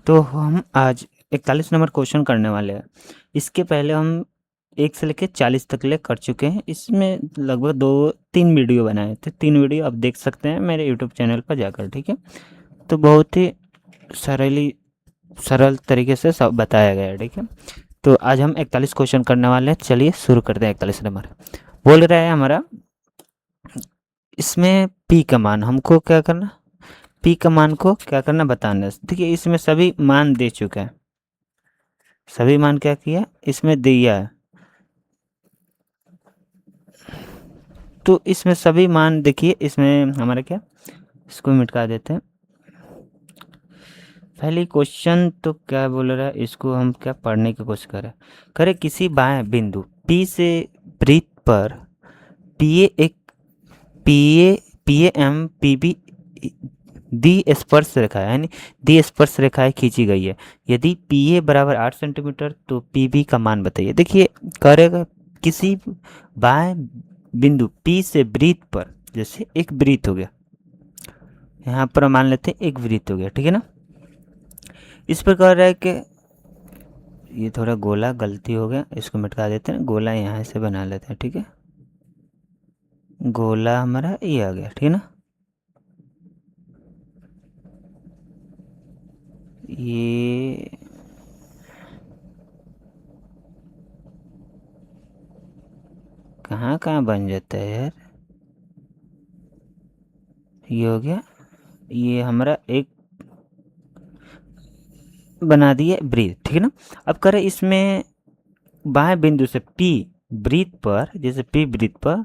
तो हम आज 41 नंबर क्वेश्चन करने वाले हैं। इसके पहले हम 1 से लेके 40 तक ले कर चुके हैं। इसमें लगभग 2-3 वीडियो बनाए थे। 3 वीडियो आप देख सकते हैं मेरे यूट्यूब चैनल पर जाकर, ठीक है। तो बहुत ही सरल तरीके से सब बताया गया है, ठीक है। तो आज हम 41 क्वेश्चन करने वाले हैं। चलिए शुरू करते हैं। 41 नंबर बोल रहा है हमारा, इसमें पी का मान हमको क्या करना, पी का मान को क्या करना बताना है। देखिए इसमें सभी मान दे चुका है, सभी मान क्या किया इसमें दिया है। तो इसमें सभी मान देखिए, इसमें हमारा क्या, इसको मिटा देते हैं। पहली क्वेश्चन तो क्या बोल रहा है, इसको हम क्या पढ़ने की कोशिश करें किसी बाएं बिंदु P से वृत्त पर पी ए एम पी बी दी स्पर्श रेखा है, यानी दी स्पर्श रेखाएं खींची गई है। यदि पी ए बराबर 8 सेंटीमीटर तो पी बी का मान बताइए। देखिए करेगा किसी बाएं बिंदु P से वृत्त पर, जैसे एक वृत्त हो गया, यहाँ पर मान लेते हैं एक वृत्त हो गया, ठीक है ना। इस प्रकार है कि ये थोड़ा गोला गलती हो गया, इसको मिटा देते हैं। गोला यहाँ से बना लेते हैं, ठीक है। गोला हमारा ये आ गया, ठीक है ना। ये कहाँ कहाँ बन जाता है यार, ये हो गया। ये हमारा एक बना दिए वृत्त, ठीक है ना। अब करें इसमें बाएं बिंदु से P वृत्त पर, जैसे P वृत्त पर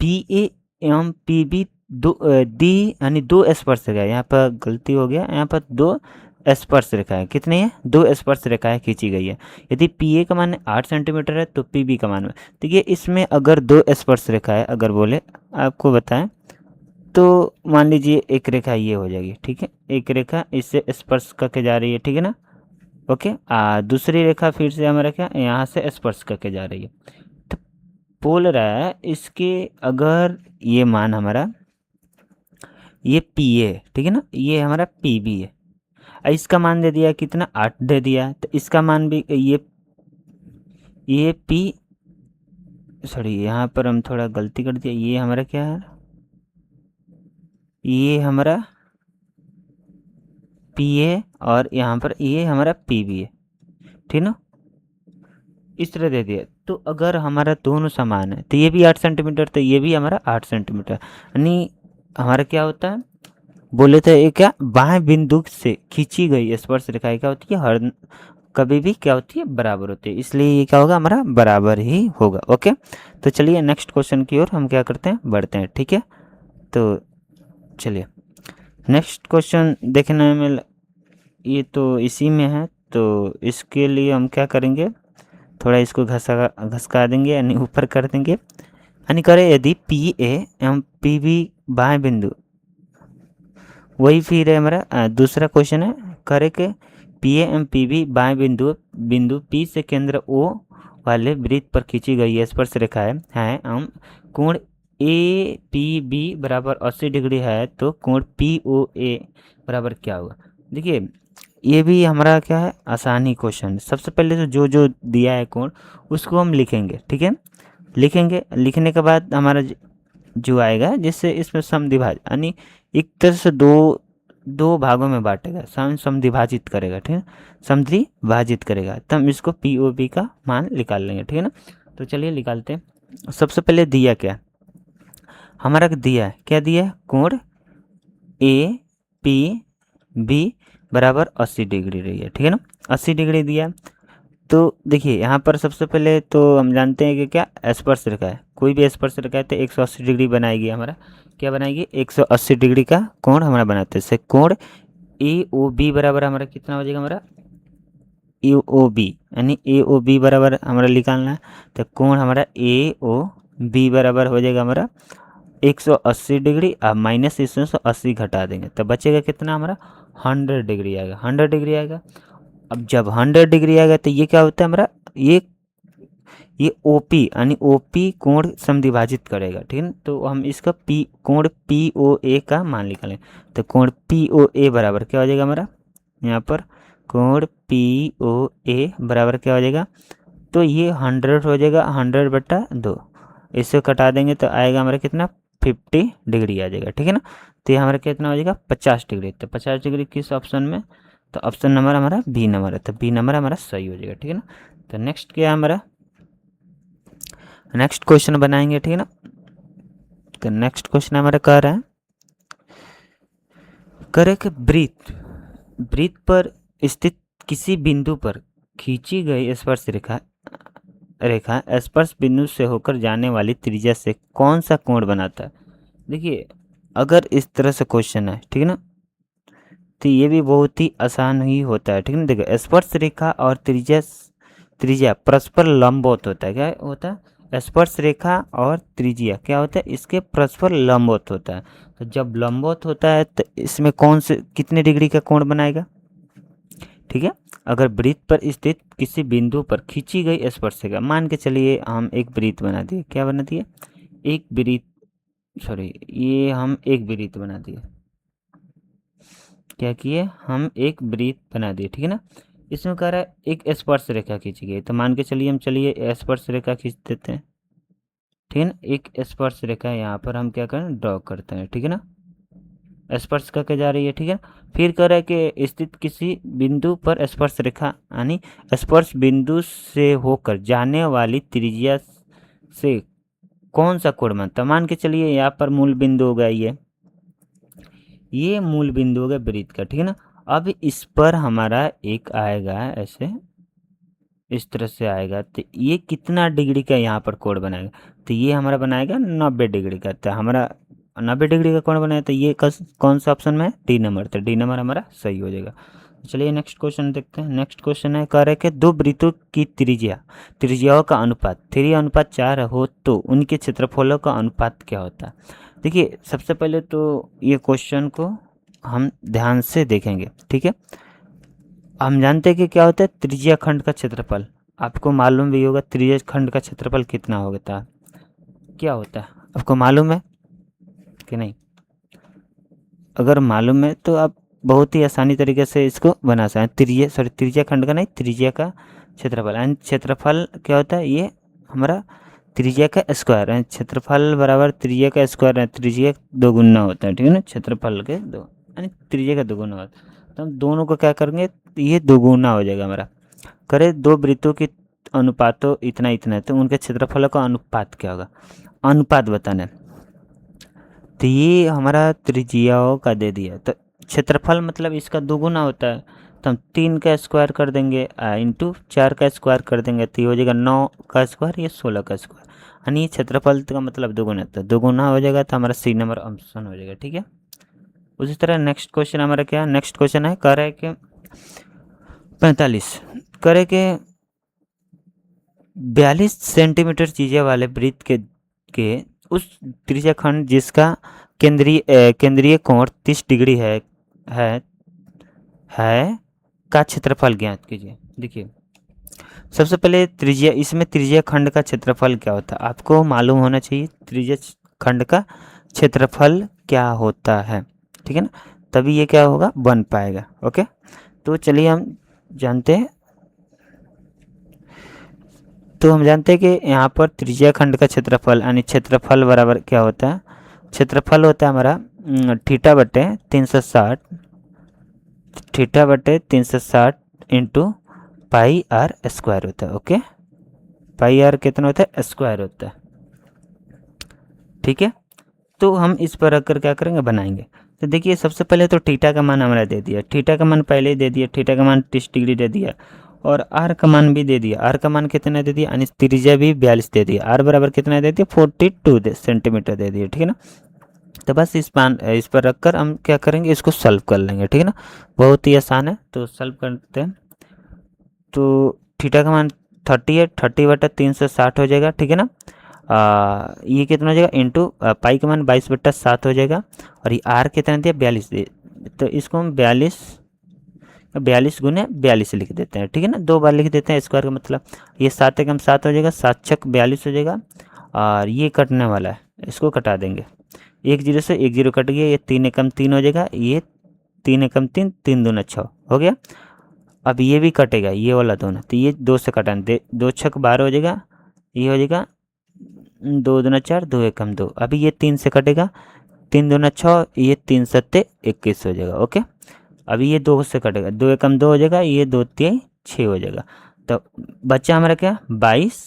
पी ए एवं पी बी दी, यानी दो स्पर्श रेखाएं, यहाँ पर गलती हो गया, यहाँ पर दो स्पर्श रेखाएं कितनी है, दो स्पर्श रेखाएं खींची गई है। यदि पी ए का मान 8 सेंटीमीटर है तो पी बी का मान, देखिए इसमें अगर दो स्पर्श रेखाएं अगर बोले आपको बताएं तो मान लीजिए एक रेखा ये हो जाएगी, ठीक है। एक रेखा इससे स्पर्श करके जा रही है, ठीक है ना। ओके, दूसरी रेखा फिर से हमारा क्या यहाँ से स्पर्श करके जा रही है। तो बोल रहा है इसके अगर ये मान हमारा ये पी है, ठीक है ना, ये हमारा पी बी है। इसका मान दे दिया कितना, 8 दे दिया। तो इसका मान भी ये पी, सॉरी यहाँ पर हम थोड़ा गलती कर दिया। ये हमारा क्या है, ये हमारा पी है और यहाँ पर ये हमारा पी बी है, ठीक ना। इस तरह दे दिया। तो अगर हमारा दोनों समान है तो ये भी 8 सेंटीमीटर, तो ये भी हमारा 8 सेंटीमीटर, यानी हमारा क्या होता है, बोले थे ये क्या, बाएं बिंदु से खींची गई स्पर्श रेखा क्या होती है, हर कभी भी क्या होती है, बराबर होती है। इसलिए ये क्या होगा, हमारा बराबर ही होगा। ओके, तो चलिए नेक्स्ट क्वेश्चन की ओर हम क्या करते हैं, बढ़ते हैं, ठीक है। तो चलिए नेक्स्ट क्वेश्चन देखने में, ये तो इसी में है। तो इसके लिए हम क्या करेंगे, थोड़ा इसको घसका देंगे, यानी ऊपर कर देंगे। यानी करें यदि पी ए एवं पी बी बाएं बिंदु, वही फिर है हमारा दूसरा क्वेश्चन है, करे के पी ए एम पी बी बाएं बिंदु बिंदु पी से केंद्र ओ वाले वृत्त पर खींची गई स्पर्श रेखाएं हैं हम कोण ए पी बी बराबर 80 डिग्री है, तो कोण पी ओ ए बराबर क्या होगा। देखिए ये भी हमारा क्या है, आसानी क्वेश्चन। सबसे पहले तो जो जो दिया है कोण उसको हम लिखेंगे, ठीक है। लिखेंगे, लिखने के बाद हमारा जो आएगा, जिससे इसमें समद्विभाजक, यानी एक तरह से दो दो भागों में बांटेगा, समद्विभाजित करेगा, ठीक है, समद्विभाजित करेगा, तब हम इसको पी ओ बी का मान निकाल लेंगे, ठीक है ना। तो चलिए निकालते हैं। सबसे पहले दिया क्या, हमारा दिया है, क्या दिया है, कोण ए पी बी बराबर 80 डिग्री रही है, ठीक है ना, 80 डिग्री दिया। तो देखिए यहाँ पर सबसे पहले तो हम जानते हैं कि क्या स्पर्श रेखा है, कोई भी स्पर्श रेखा है तो 180 डिग्री बनाएगी, हमारा क्या बनाएगी, 180 डिग्री का कोण हमारा बनाते हैं। कोण ए ओ बी बराबर हमारा कितना हो जाएगा, हमारा ए ओ बी, यानी ए ओ बी बराबर हमारा निकालना है। तो कोण हमारा ए ओ बी बराबर हो जाएगा हमारा 180 डिग्री, अब माइनस इसमें 80 घटा देंगे तो बचेगा कितना, हमारा 100 डिग्री आएगा, 100 डिग्री आएगा। अब जब 100 डिग्री आएगा तो ये क्या होता है हमारा, ये OP यानी OP कोण समद्विभाजित करेगा, ठीक है। तो हम इसका कोण POA का मान निकालें। तो कोण POA बराबर क्या हो जाएगा हमारा, यहाँ पर कोण POA बराबर क्या हो जाएगा, तो ये 100 हो जाएगा, 100/2, इससे कटा देंगे तो आएगा हमारा कितना, 50 डिग्री आ जाएगा, ठीक है ना। तो ये हमारा कितना हो जाएगा, 50 डिग्री। तो 50 डिग्री किस ऑप्शन में, तो ऑप्शन नंबर हमारा बी नंबर है, तो बी नंबर हमारा सही हो जाएगा, ठीक है ना। तो नेक्स्ट क्या है हमारा, नेक्स्ट क्वेश्चन बनाएंगे, ठीक है ना। तो नेक्स्ट क्वेश्चन हमारा कह रहा है, करे कि ब्रीथ ब्रीथ पर स्थित किसी बिंदु पर खींची गई स्पर्श रेखा रेखा स्पर्श बिंदु से होकर जाने वाली त्रिज्या से कौन सा कोण बनाता है। देखिए अगर इस तरह से क्वेश्चन है, ठीक है ना, तो ये भी बहुत ही आसान ही होता है, ठीक है ना। देखो स्पर्श रेखा और त्रिज्या त्रिज्या परस्पर लंबवत होता है, क्या होता है, स्पर्श रेखा और त्रिज्या क्या होता है, इसके परस्पर लंबवत होता है। तो जब लंबवत होता है तो इसमें कौन से कितने डिग्री का कोण बनाएगा, ठीक है। अगर वृत्त पर स्थित किसी बिंदु पर खींची गई स्पर्शिका, मान के चलिए हम एक वृत्त बना दिए, क्या बना दिए, एक वृत्त, सॉरी ये हम एक वृत्त बना दिए, क्या किए, हम एक वृत्त बना दिए, ठीक है ना। इसमें कह रहा है एक स्पर्श रेखा खींची गई, तो मान के चलिए हम चलिए स्पर्श रेखा खींच देते हैं, ठीक है ना। एक स्पर्श रेखा यहाँ पर हम क्या करें, ड्रॉ करते हैं, ठीक है ना, स्पर्श करके जा रही है, ठीक है। फिर कह रहा है कि स्थित किसी बिंदु पर स्पर्श रेखा यानी स्पर्श बिंदु से होकर जाने वाली त्रिज्या से कौन सा कोण बनता है। मान के चलिए यहाँ पर मूल बिंदु होगा, ये मूल बिंदु होगा वृत्त का, ठीक है ना। अब इस पर हमारा एक आएगा ऐसे, इस तरह से आएगा, तो ये कितना डिग्री का यहाँ पर कोण बनाएगा, तो ये हमारा बनाएगा 90 डिग्री का। तो हमारा 90 डिग्री का कोण बनाया, तो ये कौन सा ऑप्शन में है, डी नंबर। तो डी नंबर हमारा सही हो जाएगा। चलिए नेक्स्ट क्वेश्चन देखते हैं। नेक्स्ट क्वेश्चन है, कह रहे कि दो वृत्तों की त्रिज्याओं का अनुपात 3:4 हो तो उनके क्षेत्रफलों का अनुपात क्या होता है। देखिए सबसे पहले तो ये क्वेश्चन को हम ध्यान से देखेंगे, ठीक है। हम जानते हैं कि क्या होता है त्रिज्या खंड का क्षेत्रफल, आपको मालूम भी होगा त्रिज्या खंड का क्षेत्रफल कितना होता है, क्या होता है आपको मालूम है कि नहीं। अगर मालूम है तो आप बहुत ही आसानी तरीके से इसको बना सकते हैं। त्रिज्या खंड का नहीं, त्रिज्या का क्षेत्रफल, एंड क्षेत्रफल क्या होता है, ये हमारा त्रिज्या का स्क्वायर है, क्षेत्रफल बराबर त्रिज्या का स्क्वायर है, त्रिज्या दोगुना होता है, ठीक है ना, क्षेत्रफल के दो यानी त्रिज्या का दोगुना होता है। तो हम दोनों को क्या करेंगे, ये दोगुना हो जाएगा हमारा। करे दो वृत्तों की अनुपातों इतना इतना है तो उनके क्षेत्रफलों का अनुपात क्या होगा, अनुपात बताना है। तो ये हमारा त्रिज्याओं का दे दिया, तो क्षेत्रफल मतलब इसका दोगुना होता है, तो हम 3 का स्क्वायर कर देंगे इंटू 4 का स्क्वायर कर देंगे, तो ये हो जाएगा 9 का स्क्वायर, ये 16 का स्क्वायर, यानी क्षेत्रफल का मतलब दोगुना, तो दोगुना हो जाएगा, तो हमारा सी नंबर ऑप्शन हो जाएगा, ठीक है। उसी तरह नेक्स्ट क्वेश्चन हमारा क्या है, नेक्स्ट क्वेश्चन है, कह रहा है कि 45 करे के 42 सेंटीमीटर त्रिज्या वाले वृत्त के उस त्रिज्या खंड जिसका केंद्रीय कोण 30 डिग्री है है का क्षेत्रफल ज्ञात कीजिए। देखिए सबसे पहले त्रिज्या, इसमें त्रिज्या खंड का क्षेत्रफल क्या होता है आपको मालूम होना चाहिए, त्रिज्या खंड का क्षेत्रफल क्या होता है, ठीक है ना, तभी ये क्या होगा बन पाएगा। ओके तो चलिए हम जानते हैं, तो हम जानते हैं कि यहाँ पर त्रिज्या खंड का क्षेत्रफल यानी क्षेत्रफल बराबर क्या होता है, क्षेत्रफल होता है हमारा θ/360 θ/360 इंटू पाई आर स्क्वायर होता है। ओके पाई आर कितना होता है, स्क्वायर होता है, ठीक है। तो हम इस पर रखकर क्या करेंगे, बनाएंगे। तो देखिए सबसे पहले तो थीटा का मान हमारा दे दिया, थीटा का मान पहले ही दे दिया, थीटा का मान 30 डिग्री दे दिया, और आर का मान भी दे दिया, आर का मान कितना दे दिया, यानी त्रिज्या भी 42 दे दिया, आर बराबर कितना दे दिया 42 सेंटीमीटर दे दिया, ठीक है ना। तो बस इस पर रखकर हम क्या करेंगे, इसको सॉल्व कर लेंगे, ठीक है ना, बहुत ही आसान है। तो सॉल्व करते हैं, तो थीटा का मान 30 है, 30/360 हो जाएगा, ठीक है ना। ये कितना हो जाएगा इंटू पाई का मान 22/7 हो जाएगा, और ये आर कितना दिया 42 दे, तो इसको हम 42 गुने 42 लिख देते हैं, ठीक है ना, 2 बार लिख देते हैं, स्क्वायर का मतलब ये 7 एकम 7 हो जाएगा, 7×6 = 42 हो जाएगा, और ये कटने वाला है, इसको कटा देंगे, 1 0 से 1 0 कट गया, ये 3 एकम 3 हो जाएगा, ये 3 एकम 3 3 दूना 6 हो गया, अब ये भी कटेगा, ये वाला दोनों, तो ये 2 से कटाना, 2 छक 12 हो जाएगा, ये हो जाएगा 2 दूना 4, 2 एकम 2। अभी ये 3 से कटेगा, 3 दूना 6, ये 3 सत्ते 21 हो जाएगा। ओके, अभी ये 2 से कटेगा, 2 एकम 2 हो जाएगा, ये 2 तिहाई 6 हो जाएगा। तो बच्चा हमारा क्या, 22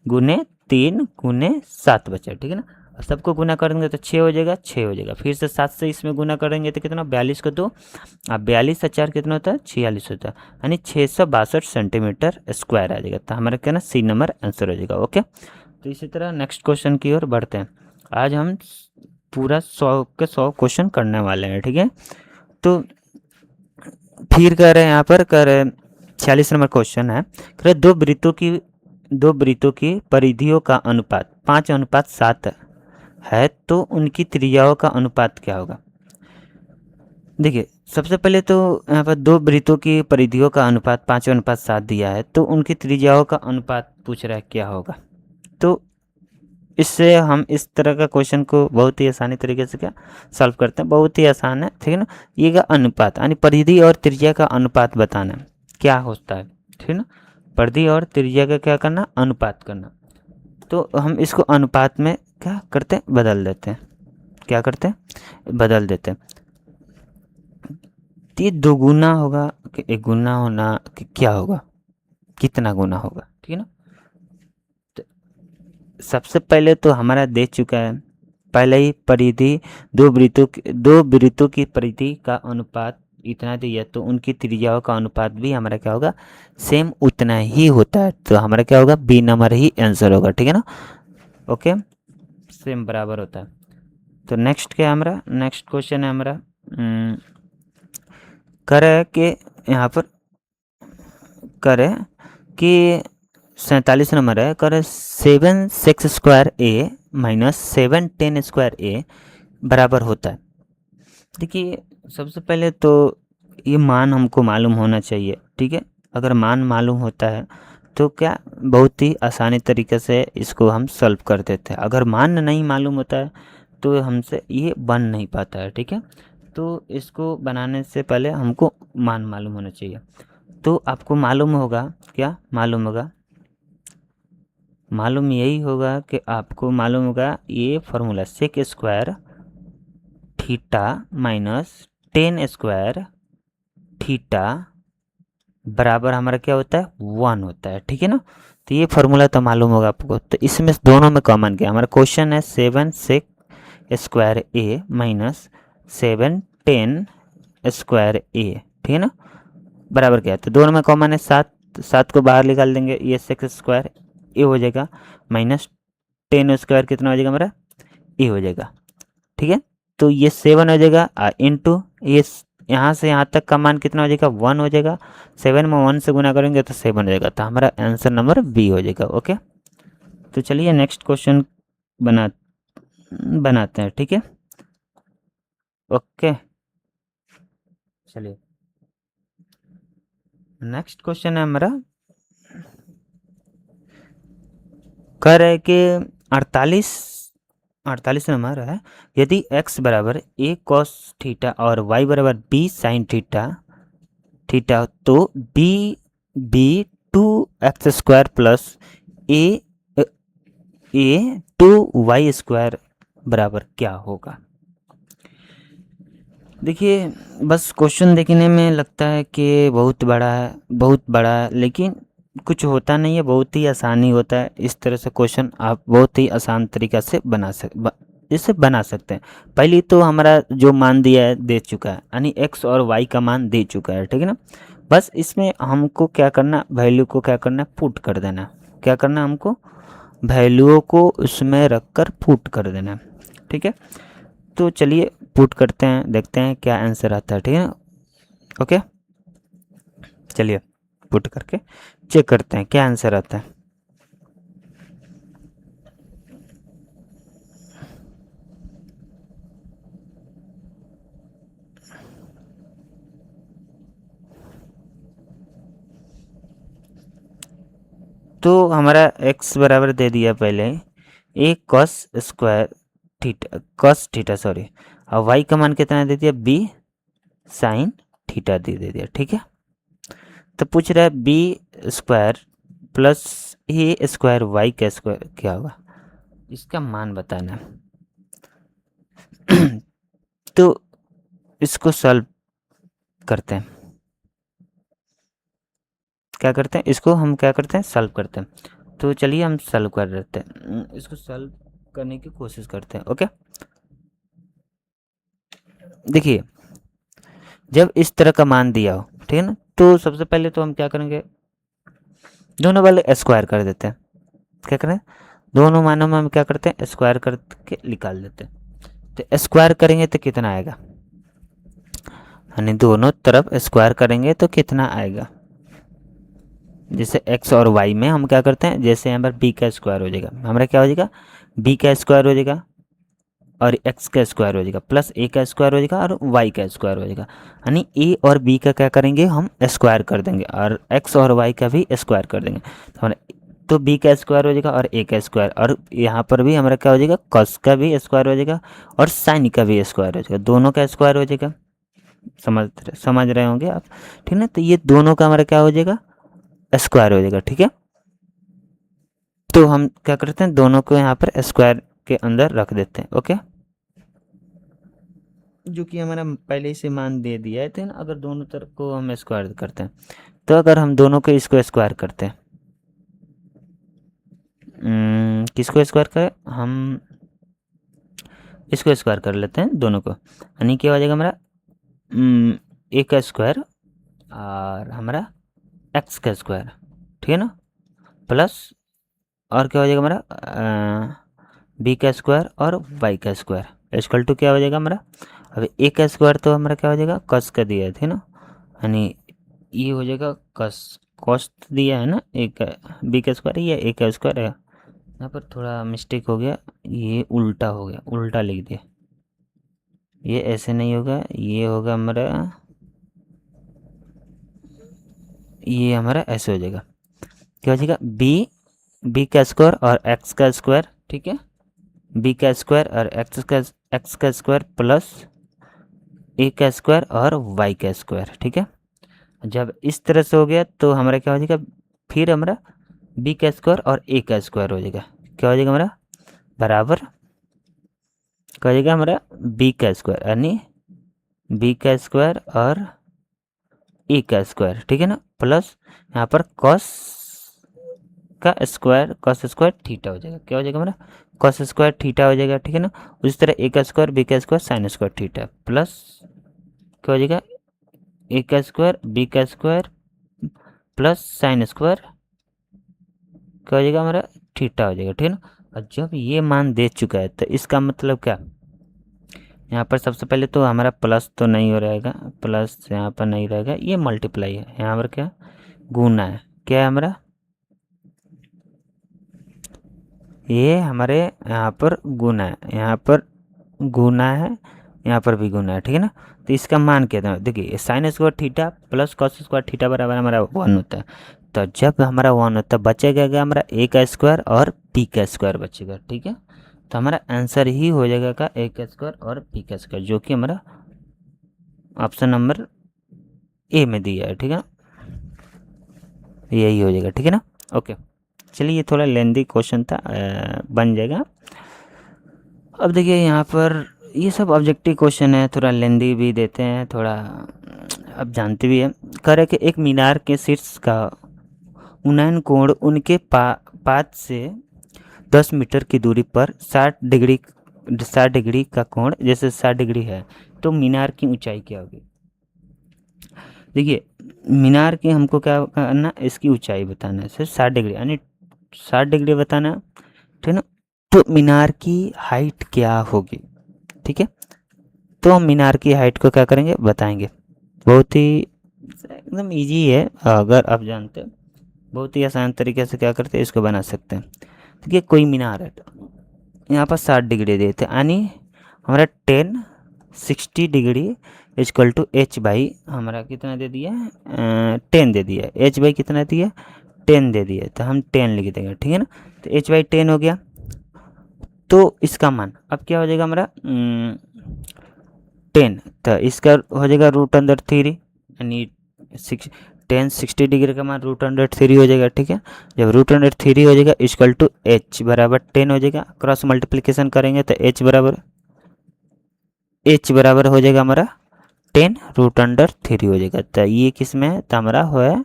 गुने 3 गुने 7 बचा, ठीक है ना। और सबको गुना करेंगे तो 6 हो जाएगा, 6 हो जाएगा। फिर से 7 से इसमें गुना करेंगे तो कितना, 42 को 2, अब 42 से 4 कितना होता है, 46 होता है, यानी 662 सेंटीमीटर स्क्वायर आ जाएगा। तो हमारा क्या ना, सी नंबर आंसर हो जाएगा। ओके, तो इसी तरह नेक्स्ट क्वेश्चन की ओर बढ़ते हैं। आज हम पूरा 100 के 100 क्वेश्चन करने वाले हैं, ठीक है। तो फिर कह रहे हैं यहाँ पर, कह रहे 46 नंबर क्वेश्चन है, कह रहे दो वृत्तों की परिधियों का अनुपात 5:7 है, तो उनकी त्रिज्याओं का अनुपात क्या होगा। देखिए, सबसे पहले तो यहाँ पर दो वृत्तों की परिधियों का अनुपात 5:7 दिया है, तो उनकी त्रिज्याओं का अनुपात पूछ रहा है क्या होगा। तो इससे हम इस तरह का क्वेश्चन को बहुत ही आसानी तरीके से क्या सॉल्व करते हैं, बहुत ही आसान है, ठीक है ना। ये का अनुपात यानी परिधि और त्रिज्या का अनुपात बताना है, क्या होता है, ठीक है ना। परिधि और त्रिज्या का क्या करना, अनुपात करना। तो हम इसको अनुपात में क्या करते हैं, बदल देते हैं, क्या करते हैं, बदल देते हैं। तो ये 2 गुना होगा कि 1 गुना होना, कि क्या होगा, कितना गुना होगा, ठीक है ना। तो सबसे पहले तो हमारा दे चुका है पहले ही परिधि, दो वृत्तों की परिधि का अनुपात इतना दिया, तो उनकी त्रिज्याओं का अनुपात भी हमारा क्या होगा, सेम उतना ही होता है। तो हमारा क्या होगा, बी नंबर ही आंसर होगा, ठीक है ना। ओके, सेम बराबर होता है। तो नेक्स्ट क्या है हमारा, नेक्स्ट क्वेश्चन है हमारा, करे कि यहाँ पर करे कि 47 नंबर है, करे 7 6 स्क्वायर ए माइनस 7 10 स्क्वायर ए बराबर होता है। देखिए, सबसे पहले तो ये मान हमको मालूम होना चाहिए, ठीक है। अगर मान मालूम होता है तो क्या बहुत ही आसानी तरीके से इसको हम सॉल्व कर देते हैं। अगर मान नहीं मालूम होता है तो हमसे ये बन नहीं पाता है, ठीक है। तो इसको बनाने से पहले हमको मान मालूम होना चाहिए। तो आपको मालूम होगा, क्या मालूम होगा, मालूम यही होगा कि आपको मालूम होगा ये formula sec square theta minus 10 square theta बराबर हमारा क्या होता है, 1 होता है, ठीक है ना। तो ये फॉर्मूला तो मालूम होगा आपको। तो इसमें दोनों में कॉमन क्या, हमारा क्वेश्चन है 7 6 स्क्वायर ए माइनस 7 10 स्क्वायर ए, ठीक है ना, बराबर क्या है। तो दोनों में कॉमन है 7, 7 को बाहर निकाल देंगे, ये 6 स्क्वायर ए हो जाएगा माइनस 10 स्क्वायर कितना हो जाएगा हमारा, ए हो जाएगा, ठीक है। तो ये 7 हो जाएगा इंटू ये यहाँ से यहाँ तक का मान कितना हो जाएगा, 1 हो जाएगा। 7 में 1 से गुना करेंगे तो 7 हो जाएगा। तो हमारा आंसर नंबर बी हो जाएगा। ओके, तो चलिए नेक्स्ट क्वेश्चन बनाते हैं, ठीक है। ओके, चलिए नेक्स्ट क्वेश्चन है हमारा, कह रहा है कि 48 नंबर है, यदि x बराबर a cos थीटा और y बराबर b sin थीटा तो b 2x² plus a 2y² बराबर क्या होगा। देखिए, बस क्वेश्चन देखने में लगता है कि बहुत बड़ा है, बहुत बड़ा है, लेकिन कुछ होता नहीं है, बहुत ही आसानी होता है। इस तरह से क्वेश्चन आप बहुत ही आसान तरीक़ा से इसे बना सकते हैं। पहले तो हमारा जो मान दिया है दे चुका है, यानी x और y का मान दे चुका है, ठीक है ना। बस इसमें हमको क्या करना, वैल्यू को क्या करना, पुट कर देना। क्या करना, हमको वैल्यूओं को उसमें रख कर पुट कर देना, ठीक है। तो चलिए पुट करते हैं, देखते हैं क्या आंसर आता है, ठीक है। ओके, चलिए पुट करके चेक करते हैं क्या आंसर आता है। तो हमारा x बराबर दे दिया पहले a cos square theta, cos theta sorry, और y का मान कितना दे दिया, b साइन थीटा दे दिया, ठीक है। तो पूछ रहा है बी स्क्वायर प्लस ए स्क्वायर वाई का स्क्वायर क्या होगा, इसका मान बताना है। तो इसको सॉल्व करते हैं, क्या करते हैं, इसको हम क्या करते हैं, सॉल्व करते हैं। तो चलिए हम सॉल्व कर लेते हैं, इसको सॉल्व करने की कोशिश करते हैं। ओके, देखिए जब इस तरह का मान दिया हो, ठीक है ना, तो सबसे पहले तो हम क्या करेंगे, दोनों वाले स्क्वायर कर देते हैं। क्या करें, दोनों मानों में हम क्या करते हैं, स्क्वायर करके निकाल देते हैं। तो स्क्वायर करेंगे तो कितना आएगा, यानी दोनों तरफ स्क्वायर करेंगे तो कितना आएगा, जैसे x और y में हम क्या करते हैं, जैसे यहाँ पर b का स्क्वायर हो जाएगा, हमारा क्या हो जाएगा, b का स्क्वायर हो जाएगा और x का स्क्वायर हो जाएगा प्लस a का स्क्वायर हो जाएगा और y का स्क्वायर हो जाएगा, यानी a और b का क्या करेंगे, हम स्क्वायर कर देंगे और x और y का भी स्क्वायर कर देंगे। तो हमारा तो b का स्क्वायर हो जाएगा और a का स्क्वायर, और यहाँ पर भी हमारा क्या हो जाएगा, cos का भी स्क्वायर हो जाएगा और sin का भी स्क्वायर हो जाएगा, दोनों का स्क्वायर हो जाएगा। समझ रहे होंगे आप, ठीक है। तो ये दोनों का हमारा क्या हो जाएगा, स्क्वायर हो जाएगा, ठीक है। तो हम क्या करते हैं, दोनों को यहाँ पर स्क्वायर के अंदर रख देते हैं। ओके, जो कि हमारा पहले से मान दे दिया है, तो ना अगर दोनों तरफ को हम स्क्वायर करते हैं, तो अगर हम दोनों को इसको स्क्वायर करते हैं, किसको स्क्वायर करें, हम इसको स्क्वायर कर लेते हैं दोनों को, यानी क्या हो जाएगा हमारा ए का स्क्वायर और हमारा एक्स का स्क्वायर, ठीक है ना, प्लस और क्या हो जाएगा हमारा बी का स्क्वायर और वाई का स्क्वायर इक्वल टू क्या हो जाएगा हमारा, अब ए का स्क्वायर तो हमारा क्या हो जाएगा, कस का दिया है, ठीक है ना, यानी ये हो जाएगा कस, कॉस दिया है ना, एक बी का स्क्वायर या ए का स्क्वायर है, यहाँ पर थोड़ा मिस्टेक हो गया, ये उल्टा हो गया, उल्टा लिख दिया, ये ऐसे नहीं होगा, ये होगा हमारा, ये हमारा ऐसे हो जाएगा, क्या हो जाएगा, बी का स्क्वायर और एक्स का स्क्वायर, ठीक है, बी का स्क्वायर और एक्स का स्क्वायर प्लस ए का स्क्वायर और वाई का स्क्वायर, ठीक है। जब इस तरह से हो गया तो हमारा क्या हो जाएगा, फिर हमारा बी का स्क्वायर और ए का स्क्वायर हो जाएगा, क्या हो जाएगा हमारा, बराबर क्या हो जाएगा हमारा, बी का स्क्वायर, यानी बी का स्क्वायर और ए का स्क्वायर, ठीक है ना, प्लस यहाँ पर कॉस का स्क्वायर, कॉस स्क्वायर थीटा हो जाएगा, क्या हो जाएगा हमारा, कॉस स्क्वायर थीटा हो जाएगा, ठीक है ना। उसी तरह ए का स्क्वायर बी का square sine square theta plus क्या हो जाएगा, ए का स्क्वायर बी का स्क्वायर प्लस साइन स्क्वायर क्या हो जाएगा हमारा, थीटा हो जाएगा, ठीक है ना। और जब ये मान दे चुका है तो इसका मतलब क्या, यहाँ पर सबसे पहले तो हमारा प्लस तो नहीं हो रहेगा, प्लस यहाँ पर नहीं रहेगा, ये मल्टीप्लाई है, यहाँ पर क्या गुना है, क्या है हमारा, ये हमारे यहाँ पर गुना है, यहाँ पर गुना है, यहाँ पर भी गुना है, ठीक है ना। तो इसका मान क्या था, देखिए sine square theta plus cos square theta बराबर हमारा 1 होता है। तो जब हमारा 1 होता है बचेगा क्या हमारा, ए का स्क्वायर और बी का स्क्वायर बचेगा, ठीक है। तो हमारा आंसर ही हो जाएगा का ए का स्क्वायर और बी का स्क्वायर, जो कि हमारा ऑप्शन नंबर ए में दिया है, ठीक है ना, यही हो जाएगा, ठीक है ना। ओके, चलिए ये थोड़ा लेंदी क्वेश्चन था, बन जाएगा। अब देखिए यहाँ पर ये सब ऑब्जेक्टिव क्वेश्चन है, थोड़ा लेंदी भी देते हैं थोड़ा, अब जानते भी हैं। कह रहे कि एक मीनार के शीर्ष का उन्नयन कोण उनके पात से 10 मीटर की दूरी पर 60 डिग्री का कोण, जैसे 60 डिग्री है तो मीनार की ऊंचाई क्या होगी। देखिए मीनार की हमको क्या करना, इसकी ऊंचाई बताना है, सिर्फ 60 डिग्री, यानी 60 डिग्री बताना, ठीक है ना। तो मीनार की हाइट क्या होगी, ठीक है। तो हम मीनार की हाइट को क्या करेंगे, बताएंगे, बहुत ही एकदम इजी है, अगर आप जानते हो बहुत ही आसान तरीके से क्या करते हैं, इसको बना सकते हैं। देखिए कोई मीनार है, यहाँ पर 60 डिग्री देते हैं, यानी हमारा 60 degree equal to H by हमारा कितना दे दिया है, 10 दे दिया है, एच बाई कितना दिया, 10 दे दिया है, तो हम 10 लिख देंगे, ठीक है ना। तो एच बाई 10 हो गया, तो इसका मान अब क्या हो जाएगा हमारा 10, तो इसका हो जाएगा रूट अंदर 3, यानी टेन 60 डिग्री का मान √3 हो जाएगा, ठीक है। जब √3 हो जाएगा इक्वल टू h बराबर 10 हो जाएगा। क्रॉस मल्टीप्लिकेशन करेंगे तो h बराबर हो जाएगा हमारा 10√3 हो जाएगा। तो ये किस में है, तो हमारा हो है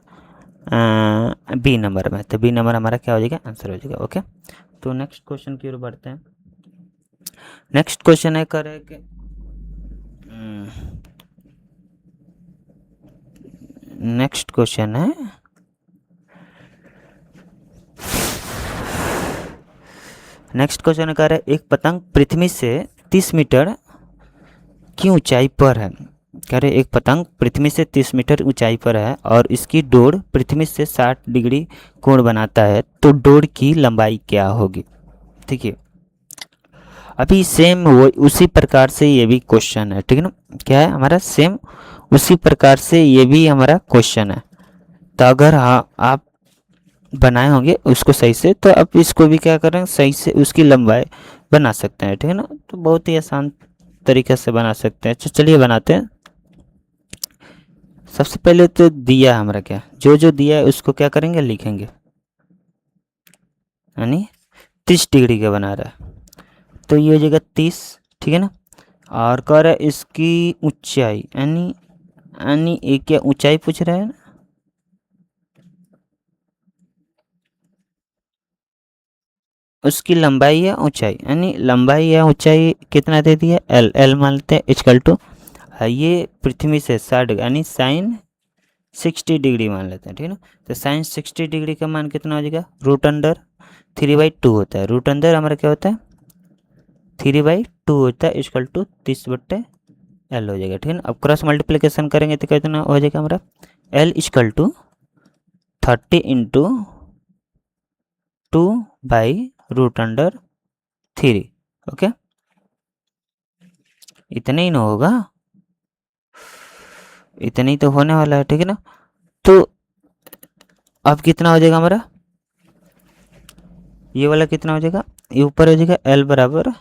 बी नंबर में। तो बी नंबर हमारा क्या हो जाएगा, आंसर हो जाएगा। ओके, तो नेक्स्ट क्वेश्चन की ओर बढ़ते हैं। नेक्स्ट क्वेश्चन है करे कि नेक्स्ट क्वेश्चन है कर एक पतंग पृथ्वी से 30 मीटर की ऊंचाई पर है। कह रहे एक पतंग पृथ्वी से 30 मीटर ऊंचाई पर है और इसकी डोर पृथ्वी से 60 डिग्री कोण बनाता है, तो डोर की लंबाई क्या होगी। ठीक है, अभी सेम वो उसी प्रकार से ये भी क्वेश्चन है, ठीक है ना। क्या है हमारा, सेम उसी प्रकार से ये भी हमारा क्वेश्चन है। तो अगर हाँ आप बनाए होंगे उसको सही से, तो आप इसको भी क्या करें, सही से उसकी लंबाई बना सकते हैं, ठीक है ना। तो बहुत ही आसान तरीके से बना सकते हैं। चलिए बनाते हैं। सबसे पहले तो दिया हमारा क्या, जो जो दिया है उसको क्या करेंगे, लिखेंगे, यानी 30 डिग्री का बना रहा है तो ये हो जाएगा 30, ठीक है ना। और कह रहा है इसकी ऊंचाई, यानी एक क्या ऊंचाई पूछ रहा है ना, उसकी लंबाई या ऊंचाई, यानी लंबाई या ऊंचाई कितना दे दिया, एल मान लेते हैं इक्वल टू, ये पृथ्वी से 60 यानी साइन 60 डिग्री मान लेते हैं, ठीक है ना। तो साइन 60 डिग्री का मान कितना हो जाएगा, √3/2 होता है। रूट अंडर हमारा क्या होता है, 3/2 होता है, इक्वल टू 30/L हो जाएगा, ठीक है ना। अब क्रॉस मल्टीप्लिकेशन करेंगे तो कितना हो जाएगा हमारा, L equal to 30 into 2/√3। Okay, इतना ही ना होगा, इतना ही तो होने वाला है, ठीक है ना। तो अब कितना हो जाएगा हमारा, ये वाला कितना हो जाएगा, ये ऊपर हो जाएगा L बराबर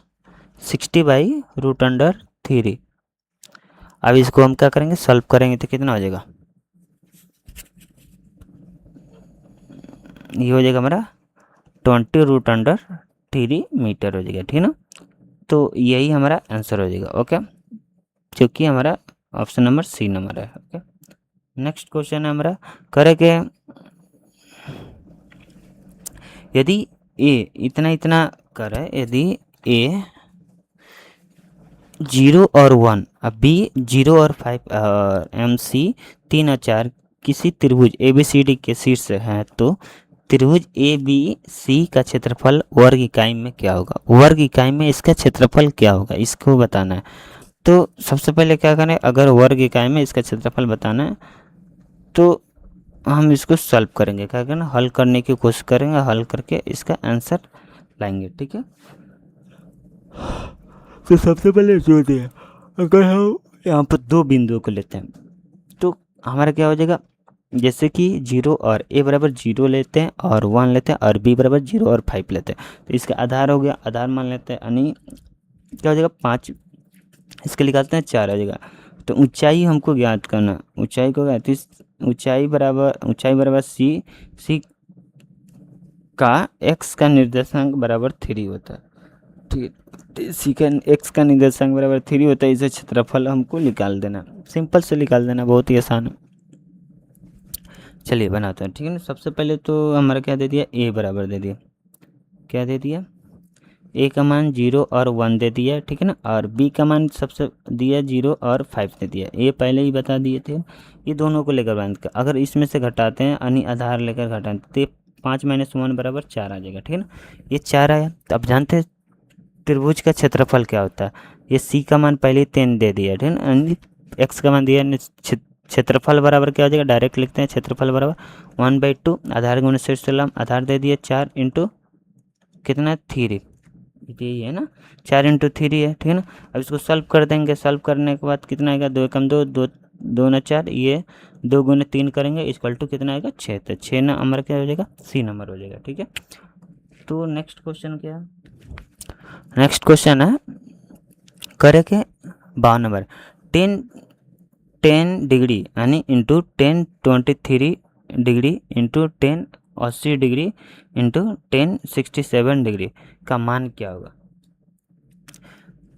60/√3। अब इसको हम क्या करेंगे, सॉल्व करेंगे तो कितना हो जाएगा, ये हो जाएगा हमारा 20√3 मीटर हो जाएगा, ठीक है ना। तो यही हमारा आंसर हो जाएगा। ओके, क्योंकि हमारा ऑप्शन नंबर सी नंबर है। ओके, नेक्स्ट क्वेश्चन है हमारा, करे के यदि ए इतना इतना करे, यदि ए 0 और 1, अब बी 0 और 5, एम सी 3 और 4 किसी त्रिभुज ए बी सी डी के शीर्ष हैं, तो त्रिभुज ए बी सी का क्षेत्रफल वर्ग इकाई में क्या होगा। वर्ग इकाई में इसका क्षेत्रफल क्या होगा, इसको बताना है। तो सबसे पहले क्या करें, अगर वर्ग इकाई में इसका क्षेत्रफल बताना है तो हम इसको सॉल्व करेंगे, क्या करें, हल करने की कोशिश करेंगे, हल करके इसका आंसर लाएंगे, ठीक है। तो सबसे पहले जो दिया, अगर हम यहाँ पर दो बिंदुओं को लेते हैं तो हमारा क्या हो जाएगा, जैसे कि 0 और a बराबर 0 लेते हैं और 1 लेते हैं, और b बराबर 0 और 5 लेते हैं, तो इसका आधार हो गया, आधार मान लेते हैं, यानी क्या हो जाएगा 5, इसके निकालते हैं 4 आ जाएगा। तो ऊंचाई हमको ज्ञात करना, ऊंचाई को ज्ञात, ऊंचाई बराबर सी का x का निर्देशांक बराबर 3 होता है, ठीक है। सी का x का निर्देशांक बराबर 3 होता है, इसे क्षेत्रफल हमको निकाल देना, सिंपल से निकाल देना, बहुत ही आसान है। चलिए बनाते हैं, ठीक है ना। सबसे पहले तो हमारा क्या दे दिया, a बराबर दे दिया, क्या दे दिया, a का मान 0 और 1 दे दिया, ठीक है ना। और b का मान सबसे दिया 0 और 5 दे दिया, a पहले ही बता दिए थे। ये दोनों को लेकर बांध कर अगर इसमें से घटाते हैं, यानी आधार लेकर घटाते, तो 5 - 1 बराबर 4 आ जाएगा, ठीक है ना। ये 4 आया, तो अब जानते हैं त्रिभुज का क्षेत्रफल क्या होता है। ये c का मान पहले ही 10 दे दिया, ठीक है ना, यानी x का मान दिया, क्षेत्रफल बराबर क्या हो जाएगा, डायरेक्ट लिखते हैं, क्षेत्रफल बराबर 1/2, आधार गुणे शीर्ष लंब, आधार दे दिया 4 इंटू कितना 3, यही है ना, 4 इंटू 3 है, ठीक है ना। अब इसको सॉल्व कर देंगे, सॉल्व करने के बाद कितना आएगा, 2 एकम 2, 2 ना 4, ये 2 गुने 3 करेंगे, इक्वल टू कितना आएगा 6, तो 6 नंबर क्या हो जाएगा, सी नंबर हो जाएगा, ठीक है। तो नेक्स्ट क्वेश्चन क्या है, नेक्स्ट क्वेश्चन है करे के 52 नंबर, 10 10 डिग्री यानी into 1023 degree into 1080 degree into 1067 degree का मान क्या होगा।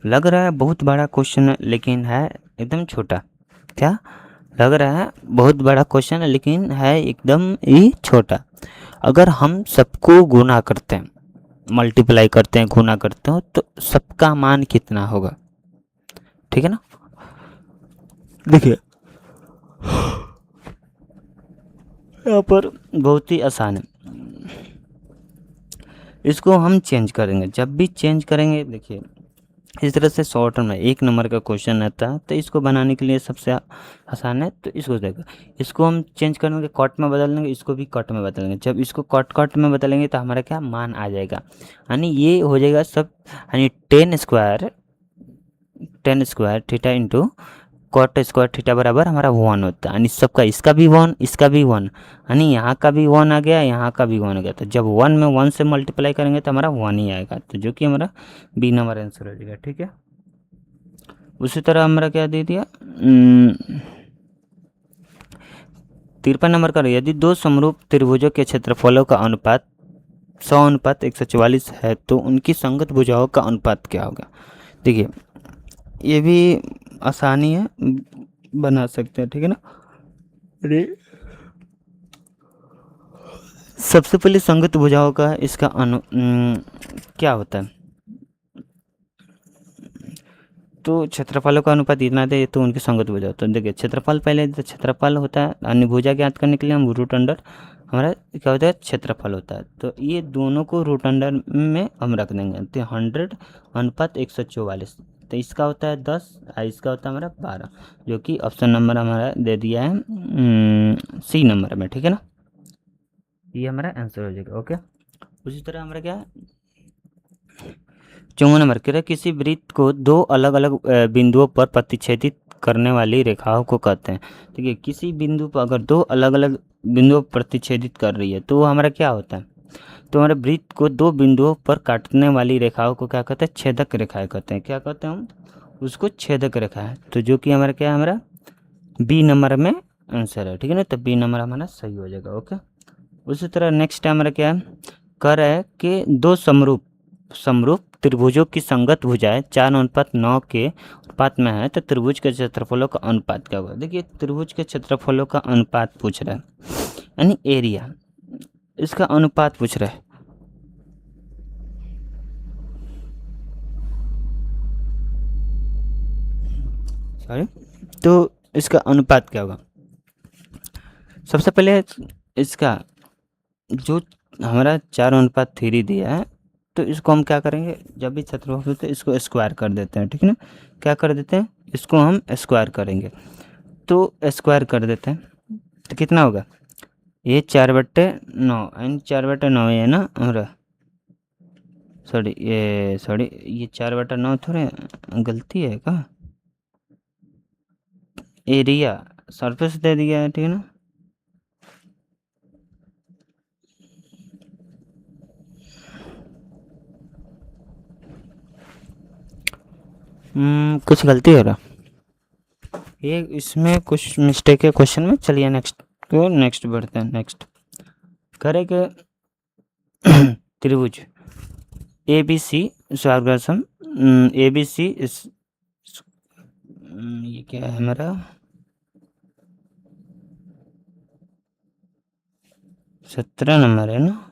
लग रहा है बहुत बड़ा क्वेश्चन है लेकिन है एकदम छोटा। क्या लग रहा है बहुत बड़ा क्वेश्चन है लेकिन है एकदम ही छोटा। अगर हम सबको गुना करते हैं, मल्टीप्लाई करते हैं, गुना करते हो तो सबका मान कितना होगा, ठीक है ना। देखिए यहाँ पर बहुत ही आसान है, इसको हम चेंज करेंगे। जब भी चेंज करेंगे देखिए इस तरह से शॉर्ट में 1 नंबर का क्वेश्चन आता है तो इसको बनाने के लिए सबसे आसान है। तो इसको देखो, इसको हम चेंज करेंगे, कट में बदल देंगे, इसको भी कट में बदलेंगे। जब इसको कट में बदलेंगे तो हमारा क्या मान आ जाएगा, यानी ये हो जाएगा सब, यानी 10 square theta into cot square theta बराबर हमारा 1 होता है। यानी सबका इसका भी 1, इसका भी 1, यानी यहाँ का भी 1 आ गया, यहाँ का भी 1 आ गया। तो जब 1 में 1 से मल्टीप्लाई करेंगे तो हमारा 1 ही आएगा, तो जो कि हमारा बी नंबर आंसर हो जाएगा, ठीक है। उसी तरह हमारा क्या दे दिया 53 नंबर का, यदि दो समरूप त्रिभुजों के क्षेत्रफलों का अनुपात 100:144 है तो उनकी संगत भुजाओं का अनुपात क्या होगा। देखिए ये भी आसानी है, बना सकते हैं, ठीक है ना। अरे सबसे पहले संगत भुजाओं का इसका क्या होता है, तो क्षेत्रफलों का अनुपात इतना दे तो उनकी संगत भुजा होता है। देखिए क्षेत्रफल पहले, तो क्षेत्रफल होता है, अन्य भुजा ज्ञात करने के लिए हम रूट अंडर हमारा क्या होता है क्षेत्रफल होता है। तो ये दोनों को रूट अंडर में हम रख देंगे, तो 100:144, तो इसका होता है 10 और इसका होता है हमारा 12, जो कि ऑप्शन नंबर हमारा दे दिया है सी नंबर में, ठीक है ना। ये हमारा आंसर हो जाएगा, ओके। उसी तरह हमारा क्या 54 नंबर कह रहा है किसी वृत्त को दो अलग अलग बिंदुओं पर प्रतिच्छेदित करने वाली रेखाओं को कहते हैं। ठीक है, किसी बिंदु पर अगर दो अलग अलग बिंदुओं पर प्रतिच्छेदित कर रही है तो वो हमारा क्या होता है, तो हमारे वृत्त को दो बिंदुओं पर काटने वाली रेखाओं को क्या कहते हैं, छेदक रेखाएं कहते हैं। क्या कहते हैं हम उसको, छेदक रेखा है। तो जो कि हमारा क्या है, हमारा बी नंबर में आंसर है, ठीक है ना। तो बी नंबर हमारा सही हो जाएगा, ओके। उसी तरह नेक्स्ट हमारा क्या है, कह रहा है कि दो समरूप समरूप त्रिभुजों की संगत भुजाएं 4:9 के अनुपात में है तो त्रिभुज के क्षेत्रफलों का अनुपात क्या होगा। देखिए त्रिभुज के क्षेत्रफलों का अनुपात पूछ रहा है, यानी एरिया, इसका अनुपात पूछ रहा है। सॉरी, तो इसका अनुपात क्या होगा। सबसे पहले इसका जो हमारा 4:3 दिया है तो इसको हम क्या करेंगे, जब भी क्षेत्रफल होते हैं इसको स्क्वायर कर देते हैं, ठीक है ना। क्या कर देते हैं, इसको हम स्क्वायर करेंगे, तो स्क्वायर कर देते हैं तो कितना होगा, ये 4/9 यानी 4/9 है ना हमारा, सॉरी ये 4/9 थोड़े, गलती है का, एरिया सरफेस दे दिया है, ठीक है ना। कुछ गलती हो रहा, ये इसमें कुछ मिस्टेक है क्वेश्चन में। चलिए नेक्स्ट बढ़ते हैं। नेक्स्ट करे के त्रिभुज A B C स्वाग्रसम A B C ये क्या है हमारा 17 नंबर है ना।